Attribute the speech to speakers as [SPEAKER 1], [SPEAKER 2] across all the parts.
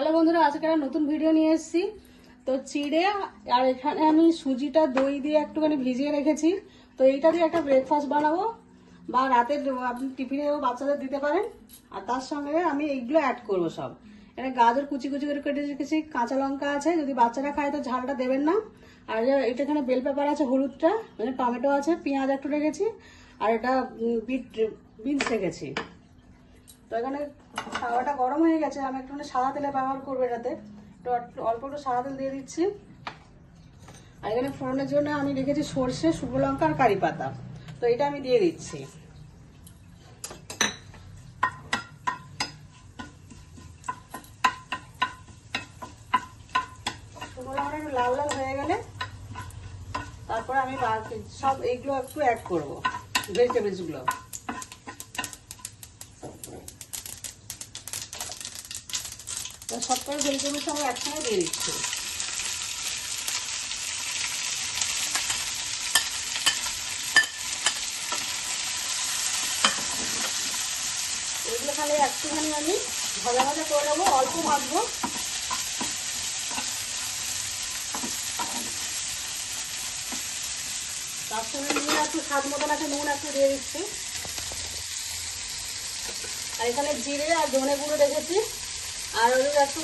[SPEAKER 1] Hello বন্ধুরা, আজকে একটা নতুন ভিডিও নিয়ে এসেছি। তো চিড়ে আর এখানে আমি সুজিটা দই দিয়ে একটুখানি ভিজিয়ে রেখেছি। তো এইটা দিয়ে একটা ব্রেকফাস্ট বানাবো, বা রাতের আপনি টিফিনেও বাচ্চাদের দিতে পারেন। আর তার সঙ্গে আমি এইগুলো অ্যাড করবো সব। এখানে গাজর কুচি কুচি করে কেটে রেখেছি, কাঁচা লঙ্কা আছে, যদি বাচ্চারা খায় তো ঝালটা দেবেন না। আর এটা এখানে বেল পেপার আছে, হলুদটা, মানে টমেটো আছে, পেঁয়াজ একটু রেখেছি, আর এটা বিনস রেখেছি। তো এখানে তাওয়াটা গরম হয়ে গেছে, আমি একটু সাদা তেলে ব্যবহার করবো এটাতে। তো অল্প একটু সাদা তেল দিয়ে দিচ্ছি। আর এখানে ফোড়নের জন্য আমি রেখেছি সর্ষে, শুকনো লঙ্কা আর কারি পাতা। তো এটা আমি দিয়ে দিচ্ছি। শুকনো লঙ্কাটা একটু লাল লাল হয়ে গেলে তারপরে আমি সব এইগুলো একটু অ্যাড করবো, ভেজিটেবলসগুলো। সবকটা ভেজিটেবলস আমি একসঙ্গে দিয়ে দিচ্ছি। এগুলো খালি একটুখানি আমি ভাজা ভাজা করে নেবো, অল্প ভাজবো। তার সঙ্গে নুন একটু স্বাদ মতন আছে, নুন একটু দিয়ে দিচ্ছি। আর এখানে জিরে আর ধনে গুঁড়ো রেখেছি, আর ওই একটু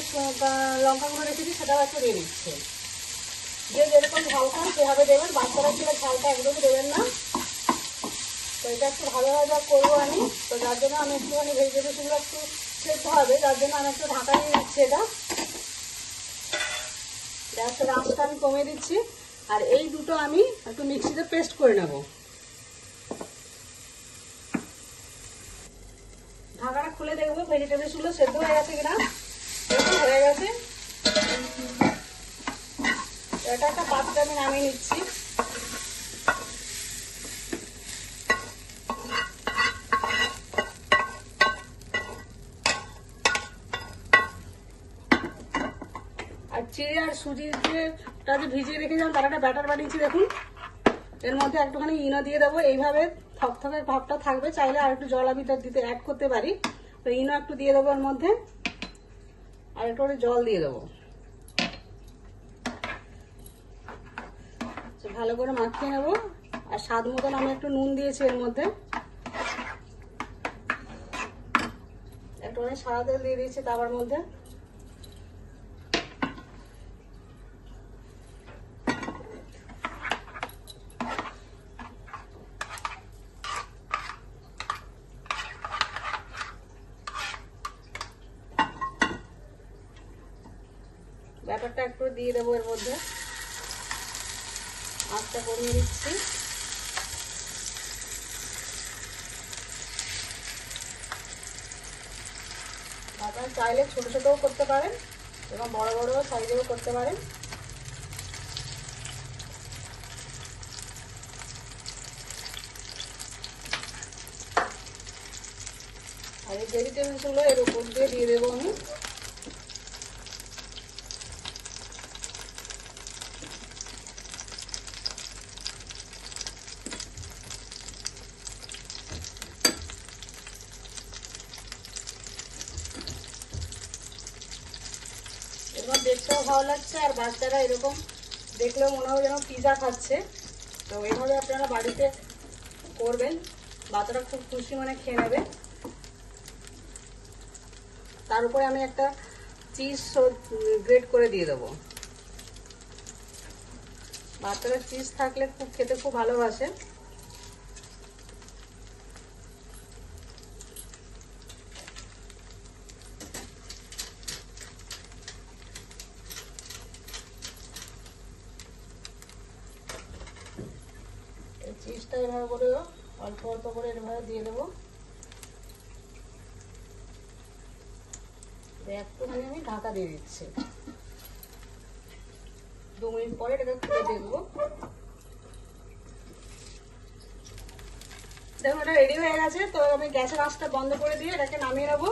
[SPEAKER 1] লঙ্কা গুঁড়ো রেখেছি, সেটাও একটু দিয়ে দিচ্ছি। যে যেরকম ঝাল খান সেভাবে দেবেন, বাচ্চারা ছিল ঝালটা একদমই দেবেন না। তো এটা একটু ভালো ভাজা করবো আমি। তো যার জন্য আমি একটুখানি ভেজিটেবলসগুলো একটু সেদ্ধ হবে, যার জন্য আমি একটু ঢাকা দিয়ে দিচ্ছি। এটা গ্যাসের আঁচটা আমি কমিয়ে দিচ্ছি। আর এই দুটো আমি একটু মিক্সিতে পেস্ট করে নেব। ঢাকাটা খুলে দেখবো ভেজিটেবলসগুলো সেদ্ধ হয়ে গেছে কিনা। সেদ্ধ হয়ে গেছে। এটা একটা পাত্রে আমি নামিয়ে নিচ্ছি। আর চিড়ে আর সুজিটা যে ভিজিয়ে রেখেছিলাম তার একটা ব্যাটার বানিয়েছি, দেখুন। এর মধ্যে একটুখানি ইনো দিয়ে দেবো, এইভাবে থকথকে ভাবটা থাকবে। চাইলে আর একটু জল আমি দিতে অ্যাড করতে পারি। তো ইনো একটু দিয়ে দেবো এর মধ্যে, আর একটু জল দিয়ে দেবো। ভালো করে মাখিয়ে নেবো। আর স্বাদ মতন আমি একটু নুন দিয়েছি এর মধ্যে, একটুখানি সাদা তেল দিয়ে দিয়েছি তাওয়ার মধ্যে। ব্যাপারটা একটু দিয়ে দেবো এর মধ্যে, আঁচটা কমিয়ে দিচ্ছি। আপনারা চাইলে ছোট ছোটও করতে পারেন এবং বড় বড় সাইজেও করতে পারেন। আর এই ভেজিটেবলসগুলো এর উপর দিয়ে দেবো আমি। এরকম দেখতেও ভালো লাগছে, আর বাচ্চারা এরকম দেখলেও মনে হয় যেন পিজা খাচ্ছে। তো এইভাবে আপনারা বাড়িতে করবেন, বাচ্চারা খুব খুশি মানে খেয়ে নেবে। তার উপরে আমি একটা চিজ গ্রেট করে দিয়ে দেবো। বাচ্চারা চিজ থাকলে খুব খেতে খুব ভালোবাসে। চিজটা এভাবে করে অল্প অল্প করে এভাবে দিয়ে দেবো। একটুখানি আমি ঢাকা দিয়ে দিচ্ছি। 2 মিনিট পরে এটাকে খুলে দেখবো। দেখুন এটা রেডি হয়ে গেছে। তো আমি গ্যাসের আঁচটা বন্ধ করে দিয়ে এটাকে নামিয়ে নেবো।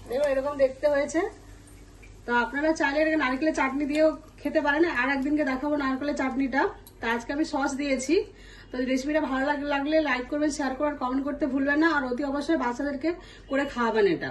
[SPEAKER 1] দেখুন এরকম দেখতে হয়েছে। তো আপনারা চাইলে এটাকে নারকেলের চাটনি দিয়েও খেতে পারেন। আর একদিনকে দেখাবো নারকেলের চাটনিটা। তা আজকে আমি সস দিয়েছি। তো রেসিপিটা ভালো লাগলে লাইক করবেন, শেয়ার করবেন, কমেন্ট করতে ভুলবেন না। আর অতি অবশ্যই বাচ্চাদেরকে করে খাওয়াবেন এটা।